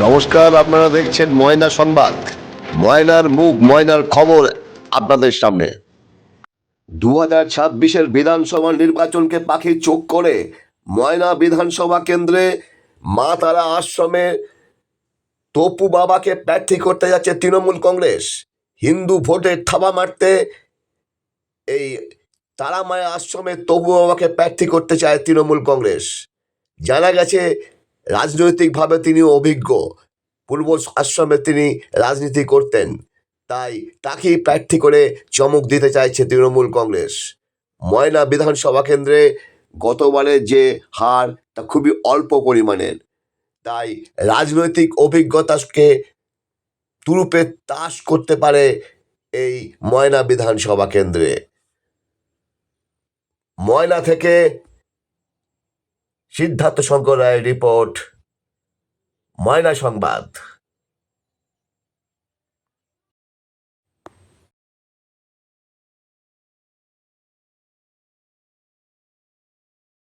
নমস্কার, আপনারা দেখছেন ময়না সংবাদ। ময়নার মুখ, ময়নার খবর আপনাদের সামনে। 2026-এর বিধানসভা নির্বাচনকে পাখির চোখ করে ময়না বিধানসভা কেন্দ্রে মা তারা আশ্রমে তপু বাবাকে প্রার্থী করতে যাচ্ছে তৃণমূল কংগ্রেস। হিন্দু ভোটে থাবা মারতে এই তারামায়া আশ্রমে তপু বাবাকে প্রার্থী করতে চায় তৃণমূল কংগ্রেস। জানা গেছে রাজনৈতিকভাবে তিনি অভিজ্ঞ, পূর্ব আশ্রমে তিনি রাজনীতি করতেন, তাই তাকেই প্রার্থী করে চমক দিতে চাইছে তৃণমূল কংগ্রেস। ময়না বিধানসভা কেন্দ্রে গতবারের যে হার তা খুবই অল্প পরিমাণের, তাই রাজনৈতিক অভিজ্ঞতাকে তুরুপে তাস করতে পারে এই ময়না বিধানসভা কেন্দ্রে। ময়না থেকে সিদ্ধার্থ শঙ্কর রায়ের রিপোর্ট, ময়না সংবাদ।